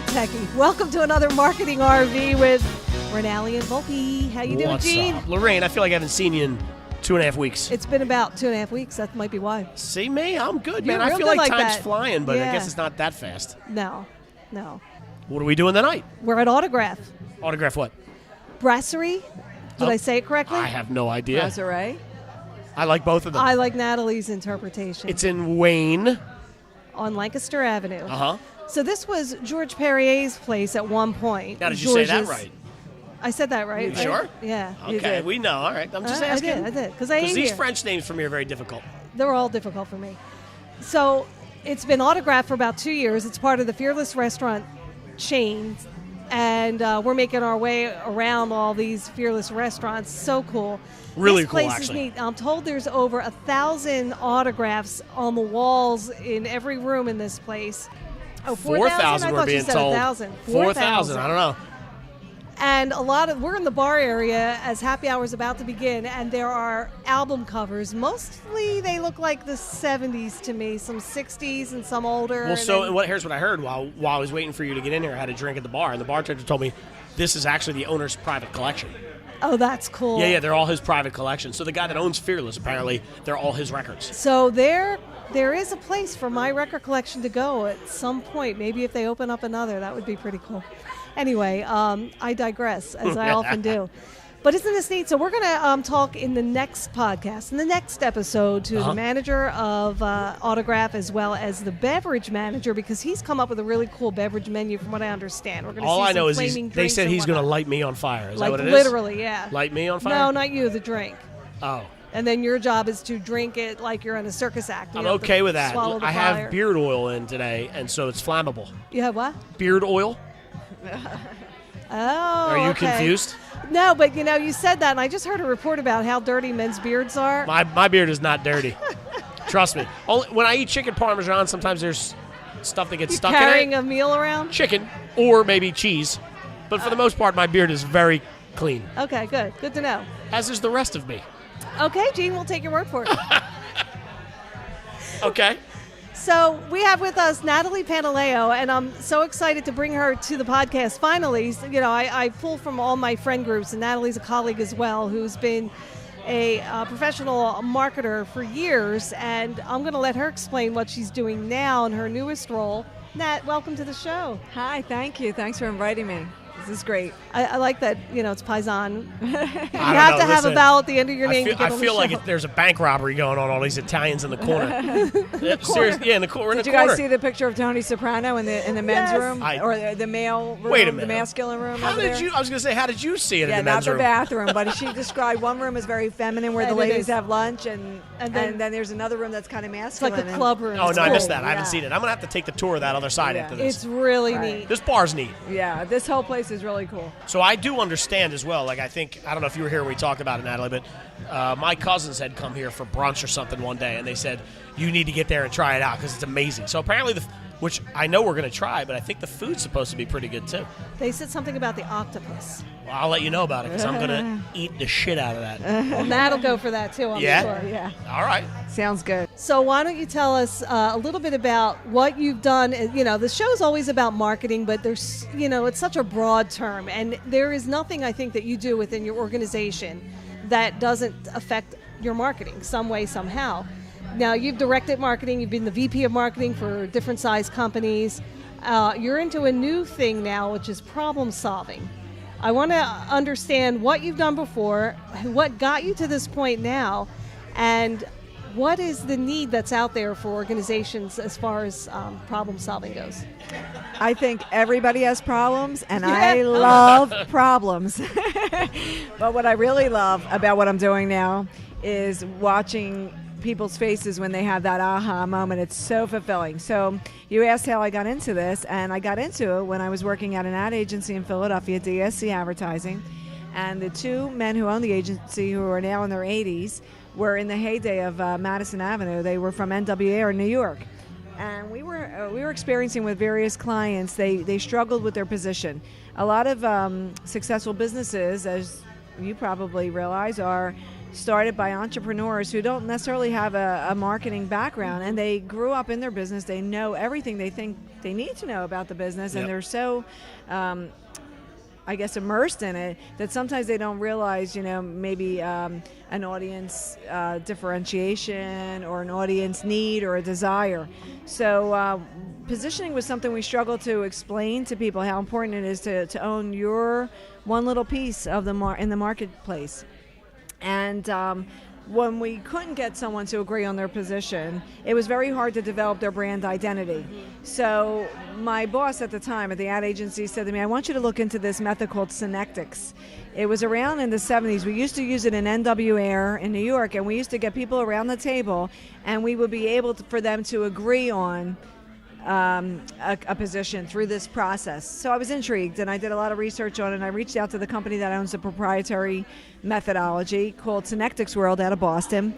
real techie. Welcome to another Marketing RV with Natalie and Volpe. How you doing, Gene? What's up? Lorraine, I feel like I haven't seen you in 2.5 weeks. It's been about 2.5 weeks. That might be why. See me? I'm good, You're man. I real feel good like like time's that. flying, but I Yeah. guess it's not that fast. No. What are we doing tonight? We're at Autograph Autograph what? Brasserie. Did I say it correctly? I have no idea. Brasserie? I like both of them. I like Natalie's interpretation. It's in Wayne. on Lancaster Avenue. Uh-huh. So this was George Perrier's place at one point. Now, did you say that right? I said that right. You sure? Yeah. You Okay, did. we know. All right. I'm just I asking. did. Because I ain't these here. French names for me are very difficult. They're all difficult for me. So it's been autographed for about 2 years. It's part of the Fearless restaurant chain. And we're making our way around all these Fearless restaurants. So cool. Really this cool, place actually. is neat. I'm told there's over 1,000 autographs on the walls in every room in this place. Oh, 4,000? I we're thought you being said told. 1,000. 4,000. I don't know. And we're in the bar area as happy hour is about to begin, and there are album covers. Mostly they look like the 70s to me, some 60s and some older. Well, and so then- here's what I heard while I was waiting for you to get in here. I had a drink at the bar, and the bartender told me this is actually the owner's private collection. Oh, that's cool. Yeah, they're all his private collection. So the guy that owns Fearless, apparently, they're all his records. So there is a place for my record collection to go at some point. Maybe if they open up another, that would be pretty cool. Anyway, I digress, as I often do. But isn't this neat? So we're going to talk in the next podcast, in the next episode, to the manager of Autograph as well as the beverage manager, because he's come up with a really cool beverage menu from what I understand. We're going to All see I some know is flaming they drinks said and he's going to whatnot. light me on fire. Is like that what it is? literally, yeah. Light me on fire? No, not you, the drink. Oh. And then your job is to drink it like you're in a circus act. You I'm have to okay with that. swallow the I fire. have beard oil in today, and so it's flammable. You have what? Beard oil? Oh, Are you okay. confused? No, but you said that, and I just heard a report about how dirty men's beards are. My beard is not dirty. Trust me. When I eat chicken parmesan, sometimes there's stuff that gets stuck Carrying in it. a meal around? Chicken or maybe cheese. But for the most part, my beard is very clean, Okay, good. Good to know. as is the rest of me. Okay, Gene, we'll take your word for it. Okay. So we have with us Natalie Pantaleo, and I'm so excited to bring her to the podcast finally. I pull from all my friend groups, and Natalie's a colleague as well who's been a professional marketer for years, and I'm going to let her explain what she's doing now in her newest role. Nat, welcome to the show. Hi, thank you. Thanks for inviting me. This is great. I like that, it's Paisan. You I have don't to know, have a listen, vowel at the end of your name to I get on feel the like show. there's a bank robbery going on. All these Italians in the corner. Seriously, yeah, in the corner. We're in Did the you corner. guys see the picture of Tony Soprano in the men's Yes. room or the male room? Wait a minute. The masculine room. How over did there? you? I was going to say, how did you see it Yeah, in the not men's the room? bathroom, but she described one room as very feminine, where the And it ladies is. have lunch, and then- then there's another room that's kind of It's like masculine. the club room. Oh It's no, I cool. missed that. I haven't Yeah. seen it. I'm gonna have to take the tour of that other side Yeah. after this. It's really Right. neat. This bar's neat. Yeah, this whole place is really cool. So I do understand as well. Like I don't know if you were here when we talked about it, Natalie, but my cousins had come here for brunch or something one day, and they said you need to get there and try it out because it's amazing. So apparently, which I know we're gonna try, but I think the food's supposed to be pretty good too. They said something about the octopus. Well, I'll let you know about it because I'm gonna eat the shit out of that. Well, Nat'll go for that too, I'm Yeah? sure. Yeah, All right. sounds good. So why don't you tell us a little bit about what you've done? The show's always about marketing, but there's, it's such a broad term, and there is nothing I think that you do within your organization that doesn't affect your marketing some way, somehow. Now, you've directed marketing, you've been the VP of marketing for different size companies. You're into a new thing now, which is problem solving. I want to understand what you've done before, what got you to this point now, and what is the need that's out there for organizations as far as problem solving goes? I think everybody has problems, and Yeah. I love problems. But what I really love about what I'm doing now is watching people's faces when they have that aha moment. It's so fulfilling. So you asked how I got into this, and I got into it when I was working at an ad agency in Philadelphia, DSC Advertising, and the two men who own the agency, who are now in their 80s, were in the heyday of Madison Avenue. They were from NWA or New York. And we were experiencing with various clients, they struggled with their position. A lot of successful businesses, as you probably realize, are started by entrepreneurs who don't necessarily have a marketing background, and they grew up in their business. They know everything they think they need to know about the business, and they're so I guess immersed in it that sometimes they don't realize, maybe an audience differentiation or an audience need or a desire. So positioning was something we struggle to explain to people, how important it is to own your one little piece of in the marketplace. And when we couldn't get someone to agree on their position, it was very hard to develop their brand identity. So my boss at the time at the ad agency said to me, I want you to look into this method called Synectics. It was around in the 70s. We used to use it in NW Air in New York, and we used to get people around the table, and we would be able for them to agree on a position through this process. So I was intrigued, and I did a lot of research on it, and I reached out to the company that owns a proprietary methodology called Synectics World out of Boston.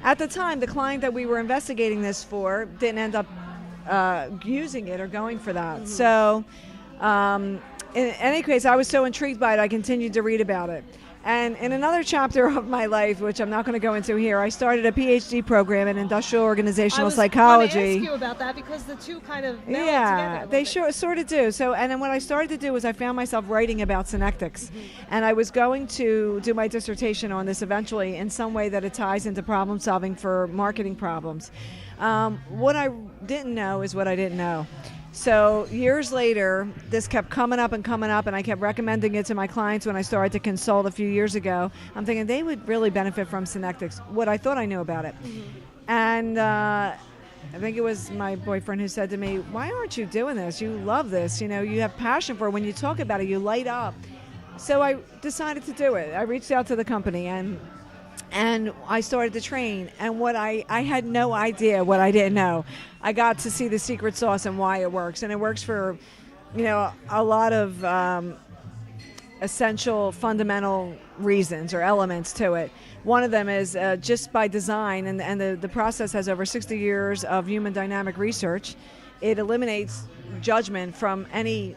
At the time, the client that we were investigating this for didn't end up using it or going for that. Mm-hmm. So in any case, I was so intrigued by it, I continued to read about it. And in another chapter of my life, which I'm not going to go into here, I started a PhD program in industrial organizational psychology. I was going to ask you about that because the two kind of meld together. They sort of do. So, and then what I started to do was I found myself writing about Synectics, and I was going to do my dissertation on this eventually in some way that it ties into problem solving for marketing problems. What I didn't know is what I didn't know. So years later, this kept coming up, and I kept recommending it to my clients when I started to consult a few years ago. I'm thinking they would really benefit from Synectics, what I thought I knew about it. Mm-hmm. And I think it was my boyfriend who said to me, why aren't you doing this? You love this. You have passion for it. When you talk about it, you light up. So I decided to do it. I reached out to the company, and I started to train, and what I had no idea what I didn't know. I got to see the secret sauce and why it works, and it works for, a lot of essential, fundamental reasons or elements to it. One of them is just by design, and the process has over 60 years of human dynamic research. It eliminates judgment from any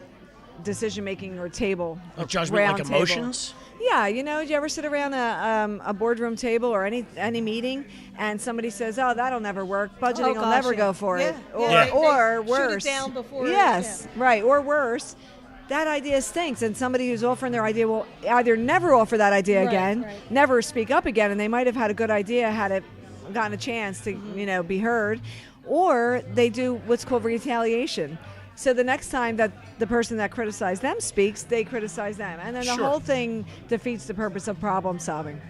decision-making or table. Judgment like emotions? Yeah, do you ever sit around a boardroom table or any meeting, and somebody says, "Oh, that'll never work. Budgeting will never go for it," or worse. Shoot it down before. Yes, right. Or worse, that idea stinks, and somebody who's offering their idea will either never offer that idea again, never speak up again, and they might have had a good idea had it gotten a chance to be heard, or they do what's called retaliation. So the next time that the person that criticized them speaks, they criticize them. And then the whole thing defeats the purpose of problem solving.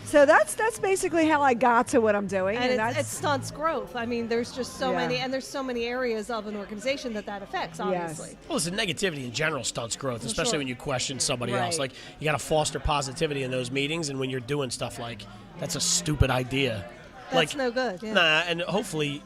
So that's basically how I got to what I'm doing. And it stunts growth. I mean, there's just so many, and there's so many areas of an organization that affects, obviously. Yes. Well, listen, negativity in general stunts growth, especially when you question somebody else. Like, you got to foster positivity in those meetings, and when you're doing stuff like, that's a stupid idea. That's no good. Yeah. Nah, and hopefully...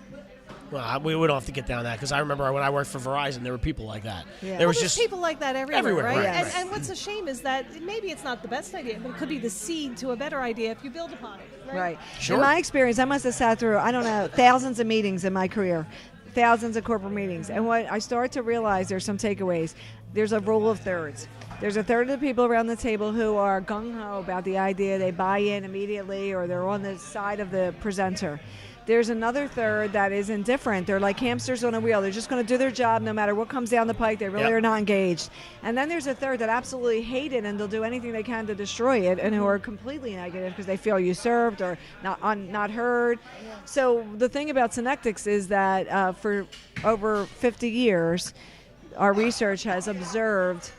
Well, we don't have to get down that, because I remember when I worked for Verizon, there were people like that. Yeah. There was there's people like that everywhere, right? Right. And what's a shame is that maybe it's not the best idea, but it could be the seed to a better idea if you build upon it. Right. Sure. In my experience, I must have sat through, thousands of meetings in my career, thousands of corporate meetings. And what I started to realize, there's some takeaways. There's a rule of thirds. There's a third of the people around the table who are gung-ho about the idea. They buy in immediately, or they're on the side of the presenter. There's another third that is indifferent. They're like hamsters on a wheel. They're just going to do their job no matter what comes down the pike. They really are not engaged. And then there's a third that absolutely hate it, and they'll do anything they can to destroy it, and who are completely negative because they feel usurped or not heard. Yeah. So the thing about Synectics is that for over 50 years, our research has observed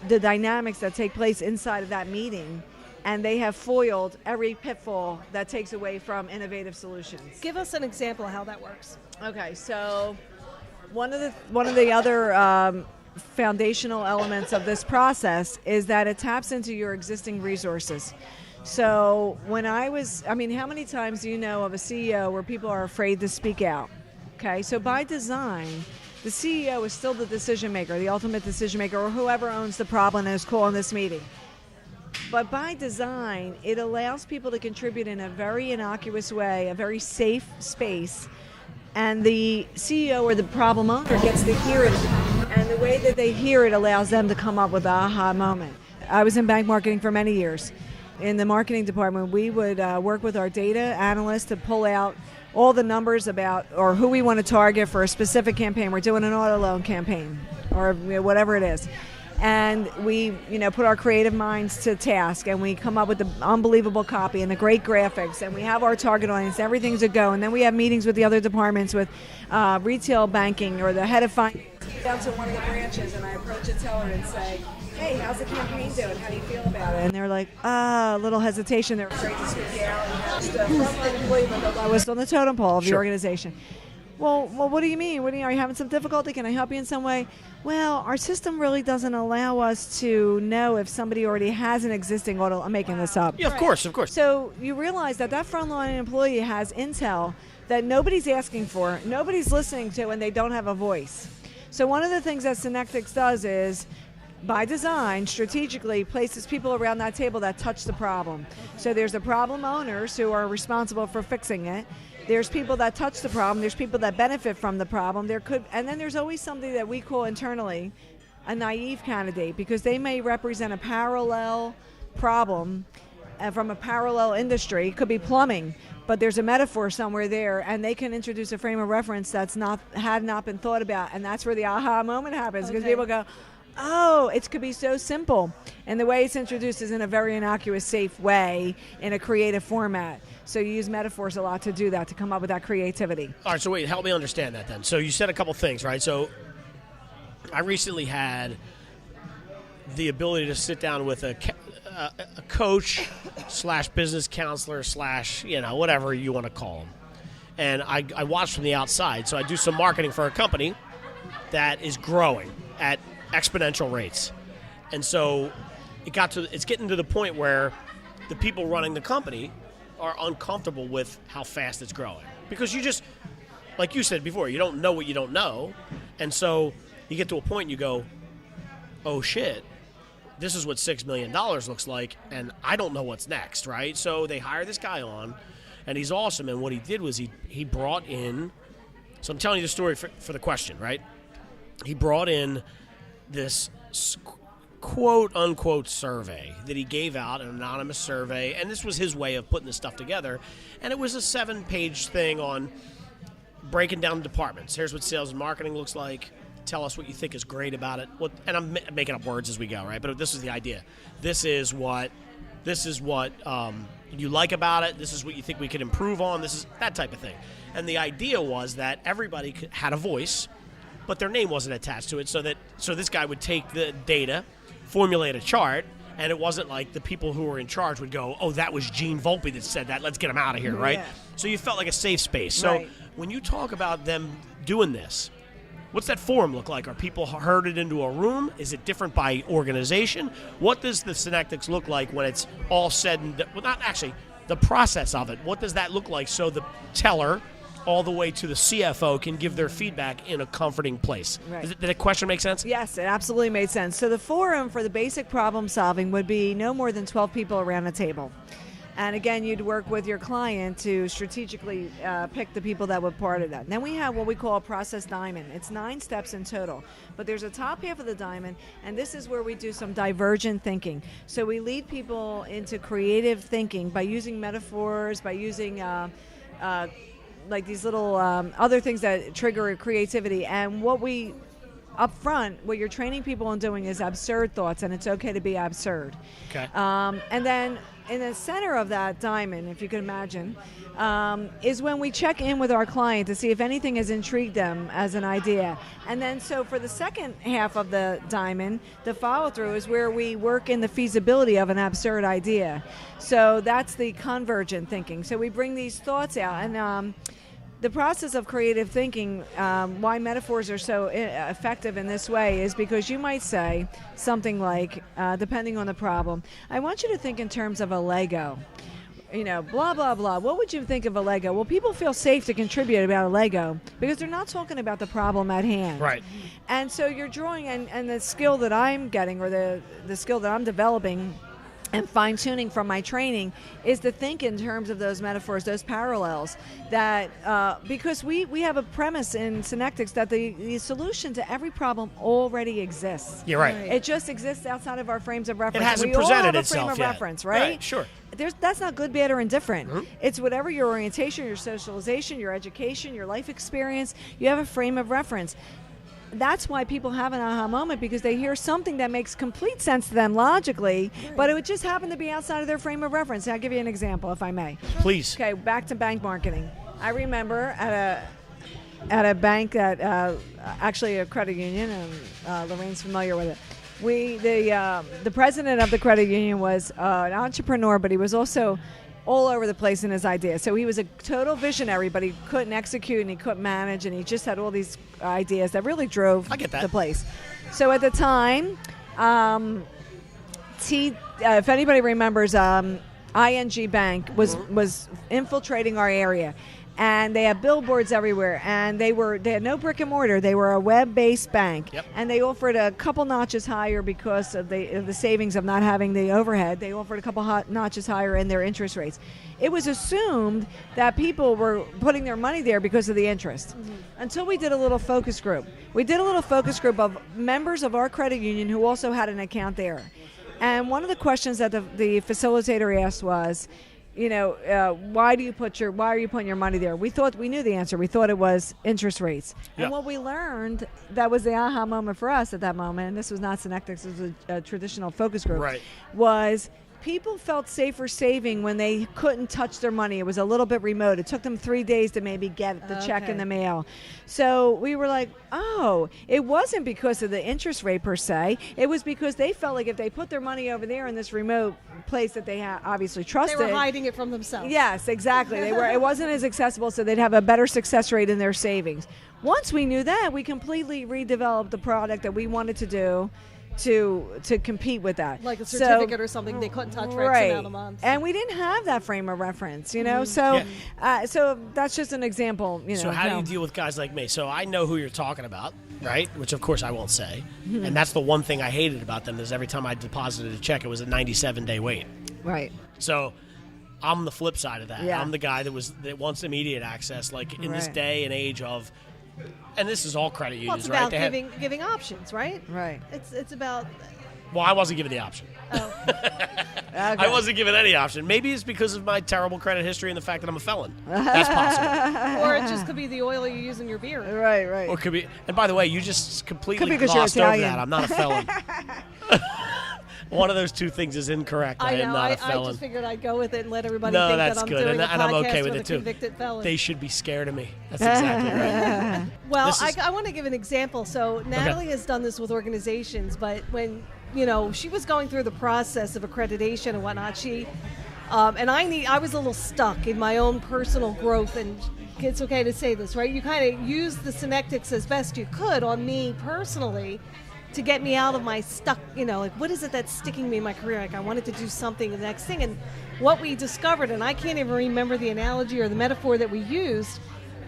the dynamics that take place inside of that meeting, and they have foiled every pitfall that takes away from innovative solutions. Give us an example of how that works. Okay, so one of the other foundational elements of this process is that it taps into your existing resources. So how many times do you know of a CEO where people are afraid to speak out? Okay, so by design, the CEO is still the decision maker, the ultimate decision maker, or whoever owns the problem and is calling this meeting. But by design, it allows people to contribute in a very innocuous way, a very safe space, and the CEO or the problem owner gets to hear it, and the way that they hear it allows them to come up with an aha moment. I was in bank marketing for many years, In the marketing department, we would work with our data analysts to pull out all the numbers about or who we want to target for a specific campaign. We're doing an auto loan campaign or whatever it is. And we, put our creative minds to task, and we come up with the unbelievable copy and the great graphics, and we have our target audience. Everything's a go, and then we have meetings with the other departments, with retail banking or the head of finance. Down to one of the branches, and I approach a teller and say, "Hey, how's the campaign doing? How do you feel about it?" And they're like, a little hesitation. They're afraid to speak out. Just a frontline employee, but the lowest on the totem pole of the organization. Well, what do you mean? Are you having some difficulty? Can I help you in some way? Well, our system really doesn't allow us to know if somebody already has an existing auto. I'm making this up. Yeah, of course. So you realize that frontline employee has intel that nobody's asking for, nobody's listening to, and they don't have a voice. So one of the things that Synectics does is, by design, strategically places people around that table that touch the problem. So there's the problem owners who are responsible for fixing it. There's people that touch the problem. There's people that benefit from the problem. And then there's always somebody that we call internally a naive candidate, because they may represent a parallel problem from a parallel industry. It could be plumbing, but there's a metaphor somewhere there, and they can introduce a frame of reference had not been thought about, and that's where the aha moment happens, because people go, oh, it could be so simple. And the way it's introduced is in a very innocuous, safe way, in a creative format. So you use metaphors a lot to do that, to come up with that creativity. All right, so wait, help me understand that then. So you said a couple things, right? So I recently had the ability to sit down with a coach / business counselor / whatever you want to call them. And I watched from the outside. So I do some marketing for a company that is growing at exponential rates. And so it's getting to the point where the people running the company are uncomfortable with how fast it's growing. Because you just, like you said before, you don't know what you don't know. And so you get to a point and you go, oh shit, this is what $6 million looks like, and I don't know what's next, right? So they hire this guy on, and he's awesome. And what he did was he brought in, so I'm telling you the story for the question, right? He brought in this quote-unquote survey that he gave out, an anonymous survey, and this was his way of putting this stuff together. And it was a 7-page thing on breaking down the departments. Here's what sales and marketing looks like. Tell us what you think is great about it. And I'm making up words as we go, right? But this is the idea. This is what you like about it. This is what you think we could improve on. This is that type of thing. And the idea was that everybody had a voice, but their name wasn't attached to it. So this guy would take the data, formulate a chart, and it wasn't like the people who were in charge would go, oh, that was Gene Volpe that said that. Let's get him out of here, right? Yeah. So you felt like a safe space. So when you talk about them doing this, what's that forum look like? Are people herded into a room? Is it different by organization? What does the Synectics look like when it's all said and done? Well, not actually, the process of it. What does that look like so the teller all the way to the CFO can give their feedback in a comforting place? Right. Did the question make sense? Yes, it absolutely made sense. So the forum for the basic problem solving would be no more than 12 people around a table. And again, you'd work with your client to strategically pick the people that were part of that. And then we have what we call a process diamond. It's 9 steps in total. But there's a top half of the diamond, and this is where we do some divergent thinking. So we lead people into creative thinking by using metaphors, by using like these little other things that trigger creativity. And what you're training people on doing is absurd thoughts, and it's okay to be absurd. Okay. And then in the center of that diamond, if you can imagine, is when we check in with our client to see if anything has intrigued them as an idea. And then so for the second half of the diamond, the follow-through is where we work in the feasibility of an absurd idea. So that's the convergent thinking. So we bring these thoughts out, and the process of creative thinking, why metaphors are so effective in this way is because you might say something like, depending on the problem, I want you to think in terms of a Lego. Blah, blah, blah. What would you think of a Lego? Well, people feel safe to contribute about a Lego because they're not talking about the problem at hand. Right. And so you're drawing, and the skill that I'm getting, or the skill that I'm developing and fine-tuning from my training is to think in terms of those metaphors, those parallels, that because we have a premise in Synectics that the solution to every problem already exists. You're right. It just exists outside of our frames of reference. It hasn't we all presented have a itself frame of yet. reference, right? Right, sure. That's not good, bad, or indifferent. It's whatever your orientation, your socialization, your education, your life experience, you have a frame of reference. That's why people have an aha moment, because they hear something that makes complete sense to them logically, but it would just happen to be outside of their frame of reference. I'll give you an example, if I may. Please. Okay, back to bank marketing. I remember at a bank that actually a credit union, and Lorraine's familiar with it. The president of the credit union was an entrepreneur, but he was also all over the place in his ideas. So he was a total visionary, but he couldn't execute and he couldn't manage, and he just had all these ideas that really drove the place. So at the time, if anybody remembers, ING Bank was infiltrating our area. And they had billboards everywhere, and they had no brick and mortar. They were a web-based bank, and they offered a couple notches higher because of the savings of not having the overhead. They offered a couple notches higher in their interest rates. It was assumed that people were putting their money there because of the interest, until we did a little focus group. We did a little focus group of members of our credit union who also had an account there. And one of the questions that the facilitator asked was, why are you putting your money there? We knew the answer. We thought it was interest rates. And what we learned, that was the aha moment for us at that moment, and this was not Synectics, it was a traditional focus group, was people felt safer saving when they couldn't touch their money. It was a little bit remote. It took them 3 days to maybe get the check in the mail. So we were like, oh, it wasn't because of the interest rate per se. It was because they felt like if they put their money over there in this remote place that they obviously trusted. They were hiding it from themselves. Yes, exactly. It wasn't as accessible, so they'd have a better success rate in their savings. Once we knew that, we completely redeveloped the product that we wanted to do to compete with that. Like a certificate or something they couldn't touch for X amount of months. And we didn't have that frame of reference, So that's just an example, So how do you deal with guys like me? So I know who you're talking about, right? Which of course I won't say. And that's the one thing I hated about them, is every time I deposited a check, it was a 97-day wait. Right. So I'm the flip side of that. Yeah. I'm the guy that wants immediate access, like in this day and age of. And this is all credit unions, right? It's about giving options, right? Right. It's about. Well, I wasn't given the option. Oh. I wasn't given any option. Maybe it's because of my terrible credit history and the fact that I'm a felon. That's possible. Or it just could be the oil you use in your beer. Right. Or it could be. And by the way, you just completely because glossed you're over Italian. that. I'm not a felon. One of those two things is incorrect. I am not a felon. I just figured I'd go with it and let everybody think that I'm doing a and I'm okay podcast with with it a too. convicted felon. They should be scared of me. That's exactly right. Well, I want to give an example. So Natalie has done this with organizations, but when she was going through the process of accreditation and whatnot, I was a little stuck in my own personal growth, and it's okay to say this, right? You kind of used the Synectics as best you could on me personally to get me out of my stuck, like what is it that's sticking me in my career? Like I wanted to do something, the next thing. And what we discovered, and I can't even remember the analogy or the metaphor that we used,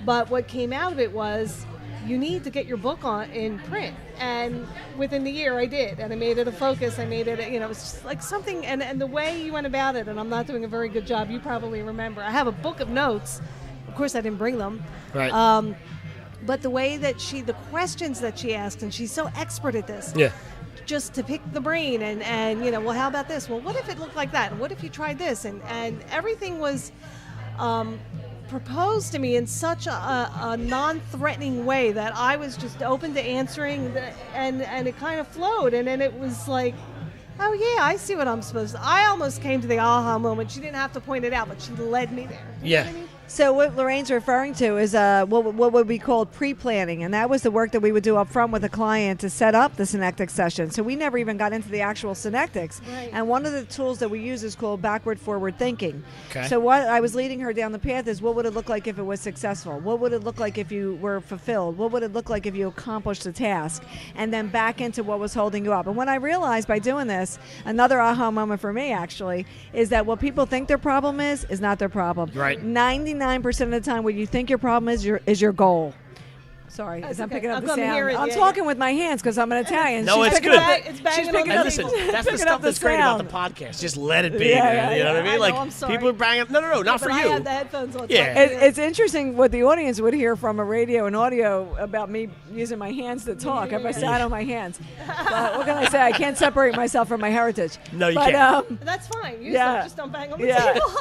but what came out of it was you need to get your book in print. And within the year I did, and I made it a focus. I made it, it was just like something, and the way you went about it, and I'm not doing a very good job, you probably remember. I have a book of notes. Of course I didn't bring them. Right. But the way that the questions that she asked, and she's so expert at this. Yeah. Just to pick the brain and well, how about this? Well, what if it looked like that? And what if you tried this? And everything was proposed to me in such a non-threatening way that I was just open to answering, and it kind of flowed. And then it was like, oh yeah, I see what I'm supposed to. I almost came to the aha moment. She didn't have to point it out, but she led me there. You know what I mean? So what Lorraine's referring to is what would be called pre-planning, and that was the work that we would do up front with a client to set up the Synectics session. So we never even got into the actual Synectics. Right. And one of the tools that we use is called backward-forward thinking. Okay. So what I was leading her down the path is, what would it look like if it was successful? What would it look like if you were fulfilled? What would it look like if you accomplished the task? And then back into what was holding you up. And when I realized by doing this, another aha moment for me actually, is that what people think their problem is not their problem. Right. 99% of the time, what you think your problem is your goal. Sorry, That's as I'm okay. picking up I'm the gonna sound. hear it, I'm yeah, talking with my hands because I'm an Italian. No, She's it's picking good. up- It's banging she's on picking the up And the- listen, that's the picking stuff up the that's great about the sound. podcast. Just let it be, Yeah, man. yeah, You know what I yeah. mean? I know, Like I'm sorry. people are banging. No, not for but you. I have the headphones on. so Yeah. I can't hear. It's interesting what the audience would hear from a radio and audio about me using my hands to talk. If I sat on my hands, but what can I say? I can't separate myself from my heritage. No, you but, can't. That's fine. Use Yeah. them. Just don't bang on the Yeah. table.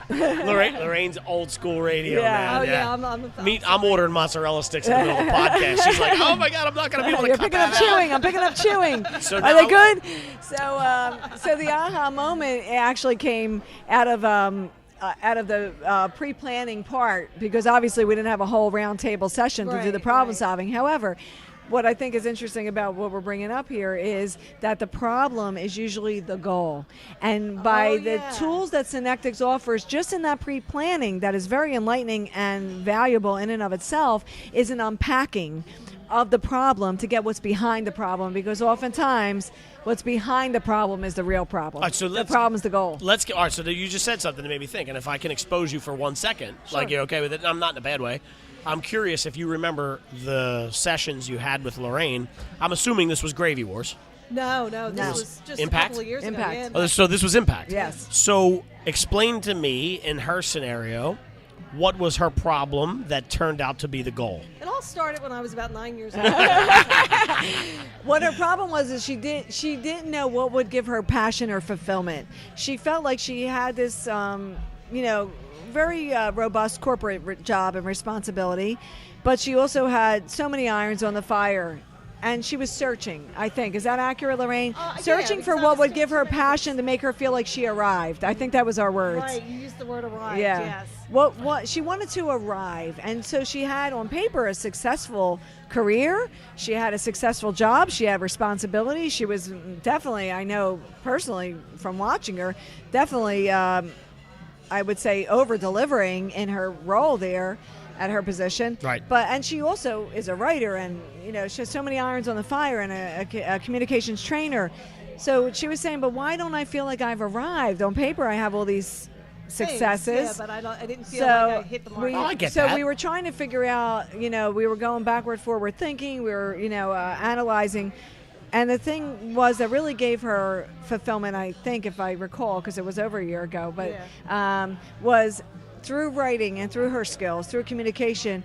Lorraine's old school radio, Yeah. man. Oh yeah, I'm I'm ordering mozzarella sticks in the middle of the podcast. She's like, "Oh my god, I'm not going to be able to You're cut picking up that out." chewing. I'm picking up chewing. So Are now- they good? So the aha moment actually came out of the pre-planning part, because obviously we didn't have a whole round table session to do the Right, problem right. solving. However, what I think is interesting about what we're bringing up here is that the problem is usually the goal. And by the yeah. tools that Synectics offers just in that pre-planning, that is very enlightening and valuable in and of itself, is an unpacking of the problem to get what's behind the problem, because oftentimes what's behind the problem is the real problem. All right, so the let's- problem is the goal. Let's get. All right, so you just said something that made me think, and if I can expose you for 1 second, like you're okay with it, I'm not in a bad way. I'm curious if you remember the sessions you had with Lorraine. I'm assuming this was Gravy Wars. No, this No. was just Impact? a couple of years Impact. ago. Yeah, Oh, so this was Impact. Yes. So explain to me, in her scenario, what was her problem that turned out to be the goal? It all started when I was about 9 years old. What her problem was is she didn't know what would give her passion or fulfillment. She felt like she had this, very robust corporate job and responsibility, but she also had so many irons on the fire. And she was searching, I think. Is that accurate, Lorraine? Yeah, Searching for because I what was would give her still passion to make her feel like she arrived. I think that was our words. Right, you used the word arrived, Yeah. yes. What she wanted to arrive, and so she had on paper a successful career. She had a successful job. She had responsibility. She was definitely, I know personally from watching her, definitely, I would say, over delivering in her role there at her position. Right. And she also is a writer, and she has so many irons on the fire, and a communications trainer. So she was saying, but why don't I feel like I've arrived? On paper, I have all these successes. Yeah, but I didn't feel like I hit the mark. Oh, I get so that. we were trying to figure out, we were going backward, forward thinking, we were, analyzing. And the thing was that really gave her fulfillment, I think, if I recall, because it was over a year ago, but was through writing and through her skills, through communication,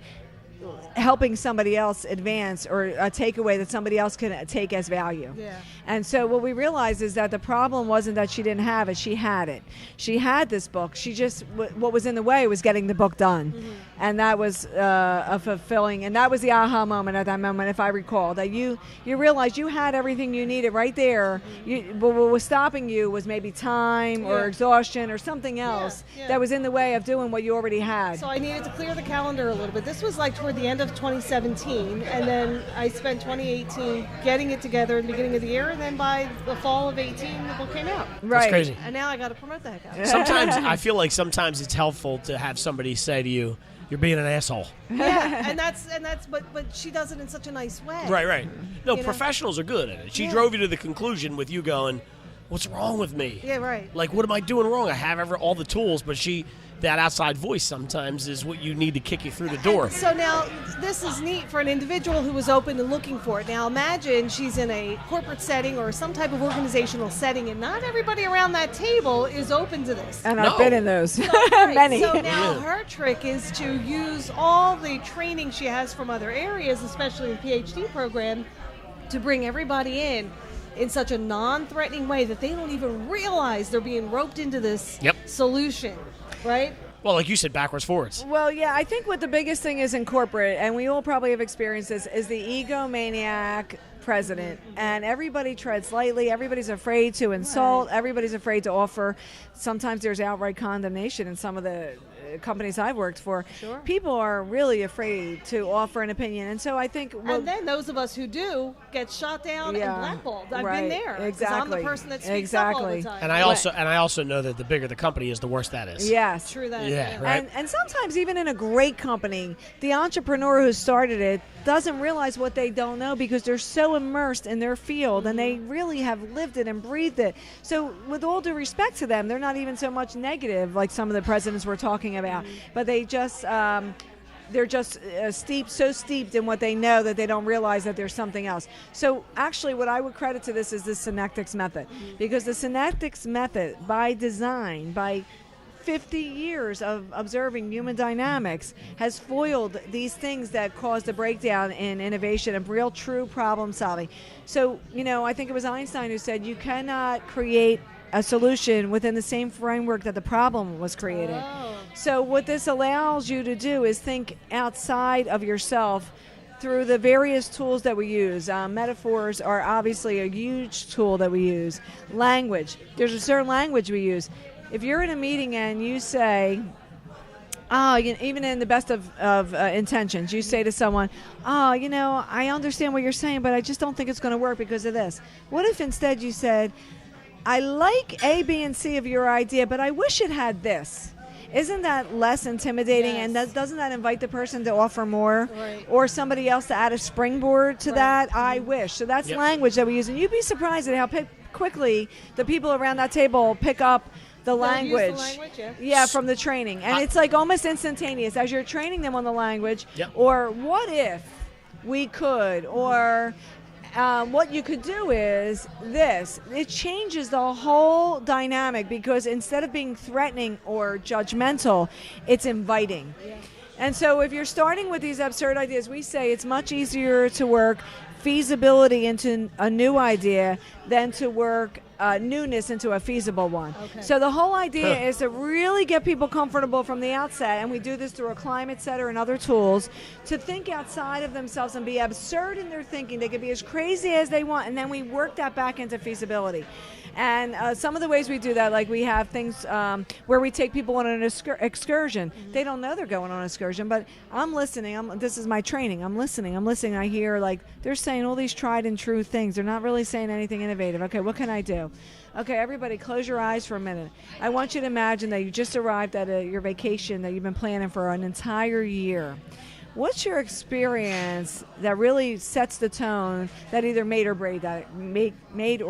helping somebody else advance, or a takeaway that somebody else can take as value. Yeah. And so what we realized is that the problem wasn't that she didn't have it, she had it. She had this book. She just, what was in the way was getting the book done. Mm-hmm. And that was a fulfilling, and that was the aha moment at that moment, if I recall, that you realized you had everything you needed right there. But what was stopping you was maybe time or Yeah. exhaustion or something else yeah. that was in the way of doing what you already had. So I needed to clear the calendar a little bit. This was like toward the end of 2017, and then I spent 2018 getting it together in the beginning of the year, and then by the fall of 18, the book came out. Right. crazy. And now I got to promote the heck out of it. Sometimes I feel like sometimes it's helpful to have somebody say to you, "You're being an asshole." Yeah, and that's but she does it in such a nice way. Right. No, You know? professionals are good at it. She Yeah. drove you to the conclusion with you going, "What's wrong with me? Yeah, right. Like, what am I doing wrong? I have all the tools," but that outside voice sometimes is what you need to kick you through the door. So now this is neat for an individual who was open and looking for it. Now imagine she's in a corporate setting or some type of organizational setting, and not everybody around that table is open to this. And No. I've been in those. Right. Many. So now her trick is to use all the training she has from other areas, especially in PhD program, to bring everybody in such a non-threatening way that they don't even realize they're being roped into this Yep. solution, right? Well, like you said, backwards, forwards. Well, yeah, I think what the biggest thing is in corporate, and we all probably have experienced this, is the egomaniac president. And everybody treads lightly. Everybody's afraid to insult. Everybody's afraid to offer. Sometimes there's outright condemnation in some of the companies I've worked for. Sure. People are really afraid to offer an opinion. And so I think... And then those of us who do get shot down and blackballed. I've right, been there. 'cause exactly, I'm the person that speaks up all the exactly. time. And I also know that the bigger the company is, the worse that is. Yes. True that. Yeah, right. And sometimes even in a great company, the entrepreneur who started it doesn't realize what they don't know because they're so immersed in their field and they really have lived it and breathed it. So with all due respect to them, they're not even so much negative like some of the presidents we're talking about, but they just they're just so steeped in what they know that they don't realize that there's something else. So actually what I would credit to this is the Synectics method, because the Synectics method, by design, by 50 years of observing human dynamics, has foiled these things that caused a breakdown in innovation and real true problem solving. So, I think it was Einstein who said you cannot create a solution within the same framework that the problem was created. Oh. So what this allows you to do is think outside of yourself through the various tools that we use. Metaphors are obviously a huge tool that we use. Language. There's a certain language we use. If you're in a meeting and you say, even in the best of intentions, you say to someone, I understand what you're saying, but I just don't think it's going to work because of this. What if instead you said, I like A, B, and C of your idea, but I wish it had this. Isn't that less intimidating? Yes. And doesn't that invite the person to offer more? Right. Or somebody else to add a springboard to Right. that? I wish. So that's language that we use. And you'd be surprised at how quickly the people around that table pick up the language. Use the language, Yeah, from the training. And it's like almost instantaneous as you're training them on the language. Yep. Or what if we could? Or what you could do is this. It changes the whole dynamic, because instead of being threatening or judgmental, it's inviting. Yeah. And so if you're starting with these absurd ideas, we say it's much easier to work feasibility into a new idea than to work newness into a feasible one. Okay. So the whole idea is to really get people comfortable from the outset, and we do this through a climate setter and other tools, to think outside of themselves and be absurd in their thinking. They can be as crazy as they want, and then we work that back into feasibility. And some of the ways we do that, like we have things where we take people on an excursion. Mm-hmm. They don't know they're going on an excursion, but I'm listening. This is my training. I'm listening. I hear, like, they're saying all these tried and true things. They're not really saying anything innovative. Okay, what can I do? Okay, everybody, close your eyes for a minute. I want you to imagine that you just arrived at your vacation that you've been planning for an entire year. What's your experience that really sets the tone that either made or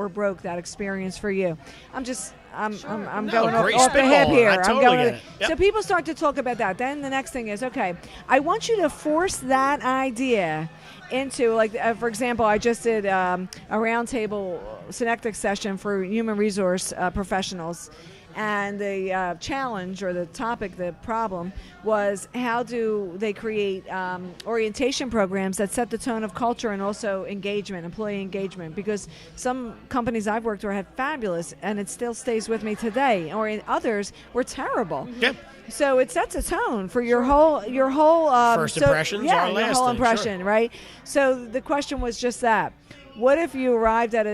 broke that experience for you? I'm going off the hip here. So people start to talk about that. Then the next thing is, okay, I want you to force that idea into, like, for example, I just did a roundtable Synectics session for human resource professionals. And the challenge, or the topic, the problem, was how do they create orientation programs that set the tone of culture and also engagement, employee engagement, because some companies I've worked with had fabulous, and it still stays with me today, or in others were terrible. Yeah. So it sets a tone for your whole first impressions are lasting. Your whole impression, sure. Right? So the question was just that. What if you arrived at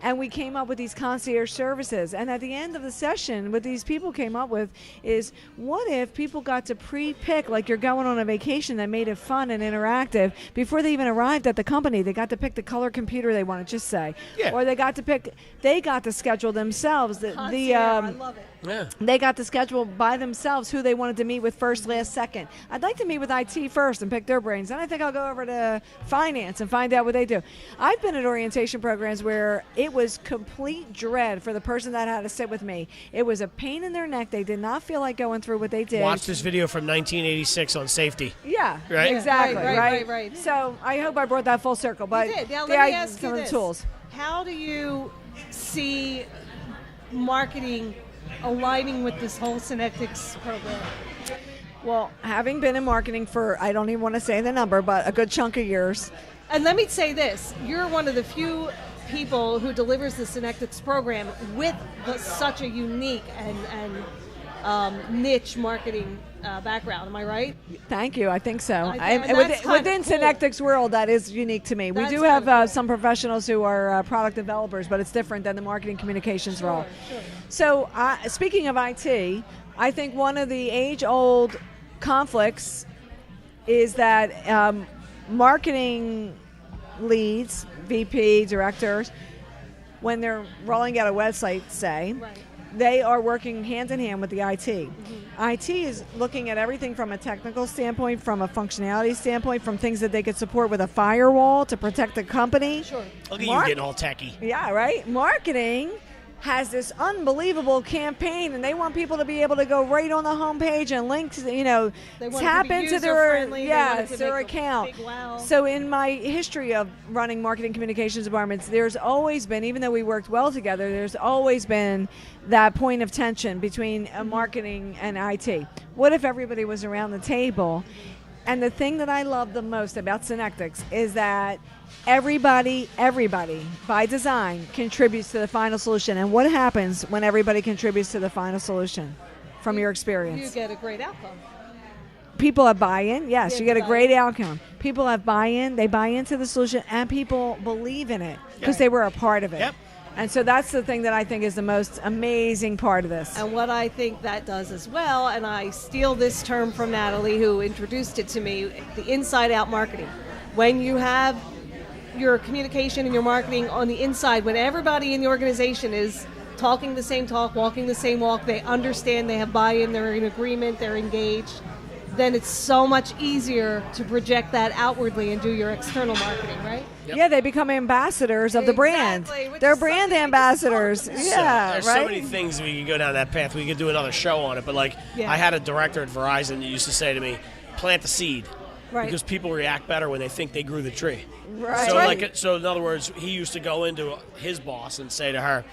and we came up with these concierge services, and at the end of the session, what these people came up with is, what if people got to pre-pick, like you're going on a vacation, that made it fun and interactive before they even arrived at the company? They got to pick the color computer they wanted, just say, or they got to schedule themselves. I love it. Yeah. They got to schedule by themselves who they wanted to meet with first, last, second. I'd like to meet with IT first and pick their brains. Then I think I'll go over to finance and find out what they do. I've been at orientation programs where it was complete dread for the person that had to sit with me. It was a pain in their neck. They did not feel like going through what they did. Watch this video from 1986 on safety. Yeah, right? Exactly. Right. So I hope I brought that full circle. But You did. Now let me ask you this. Tools. How do you see marketing aligning with this whole Synectics program? Well, having been in marketing for, I don't even want to say the number, but a good chunk of years. And let me say this, you're one of the few people who delivers the Synectics program with such a unique and niche marketing background. Am I right? Thank you. I think so. Within Synectics world, that is unique to me. We do have some professionals who are product developers, but it's different than the marketing communications role. Sure. So speaking of IT, I think one of the age-old conflicts is that marketing leads, VP, directors, when they're rolling out a website, say, they are working hand in hand with the IT. Mm-hmm. IT is looking at everything from a technical standpoint, from a functionality standpoint, from things that they could support with a firewall to protect the company. Sure. Look at you getting all techie. Yeah, right? Marketing has this unbelievable campaign, and they want people to be able to go right on the homepage and links, They want tap it to be into user-friendly. their account. Big wow. So in my history of running marketing communications departments, there's always been, even though we worked well together, there's always been that point of tension between marketing and IT. What if everybody was around the table? And the thing that I love the most about Synectics is that everybody, by design, contributes to the final solution. And what happens when everybody contributes to the final solution from your experience? You get a great outcome. People have buy-in. Yes, Yeah, you get a buy-in. great outcome. People have buy-in. They buy into the solution, and people believe in it because they were a part of it. Yep. And so that's the thing that I think is the most amazing part of this. And what I think that does as well, and I steal this term from Natalie, who introduced it to me, the inside-out marketing. When you have your communication and your marketing on the inside, when everybody in the organization is talking the same talk, walking the same walk, they understand, they have buy-in, they're in agreement, they're engaged, then it's so much easier to project that outwardly and do your external marketing, right? Yep. Yeah, they become ambassadors of the brand. Which They're is brand something we ambassadors. just talked Yeah, There's right? so many things we could go down that path. We could do another show on it. But Yeah. I had a director at Verizon that used to say to me, "Plant the seed," Right. because people react better when they think they grew the tree. Right. So, Right. so in other words, he used to go into his boss and say to her,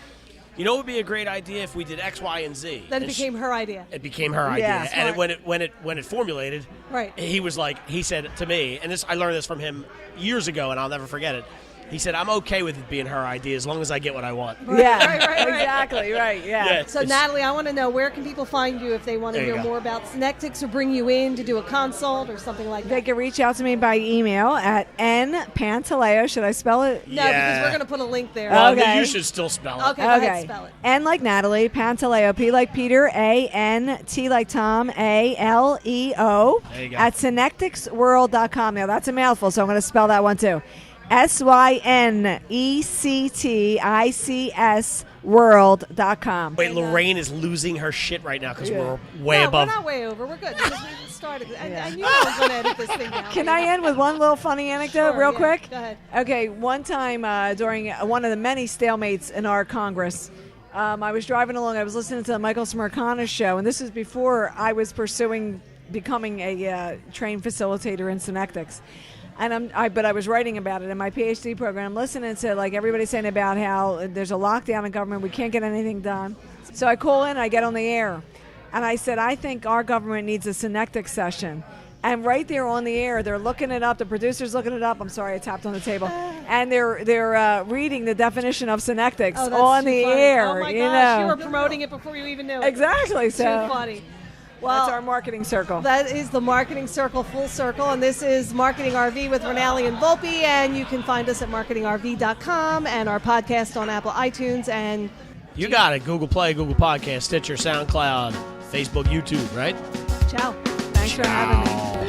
"You know, it would be a great idea if we did X, Y, and Z." Then it And became her idea. It became her Yeah, idea, and smart. when it formulated, Right. he said to me, and I learned this from him years ago, and I'll never forget it. He said, "I'm okay with it being her idea as long as I get what I want." Yeah, right. exactly, right, yeah. So, it's- Natalie, I want to know, where can people find you if they want to There you hear go. more about Synectics or bring you in to do a consult or something like They that? can reach out to me by email at npantaleo. Should I spell it? No, Yeah. because we're going to put a link there. Well, Okay. you should still spell it. Okay, go ahead, spell it. N like Natalie, Pantaleo, P like Peter, A-N, T like Tom, A-L-E-O, There you go. at synecticsworld.com. Now, that's a mouthful, so I'm going to spell that one too. SYNECTICS world.com. Wait, Lorraine is losing her shit right now because Yeah. we're way No, above. we're not way over. We're good because we started. And, Yeah. and you know I'm going to edit this thing down. Can I end with one little funny anecdote Sure, real yeah. quick? Go ahead. Okay, one time during one of the many stalemates in our Congress, I was driving along. I was listening to the Michael Smirkana show, and this is before I was pursuing becoming a trained facilitator in Synectics. And but I was writing about it in my PhD program, listening to like everybody saying about how there's a lockdown in government, we can't get anything done. So I call in, I get on the air, and I said, I think our government needs a Synectics session. And right there on the air, they're looking it up. The producer's looking it up. I'm sorry, I tapped on the table, and they're reading the definition of Synectics Oh, that's on too the funny. air. Oh my you gosh, know. you were promoting it before you even knew it. Exactly. So Too funny. Well, that's our marketing circle. that is the Marketing Circle full circle, and this is Marketing RV with Rinaldi and Volpe, and you can find us at marketingrv.com and our podcast on Apple iTunes and You got it. Google Play, Google Podcast, Stitcher, SoundCloud, Facebook, YouTube, right? Ciao. Thanks for having me.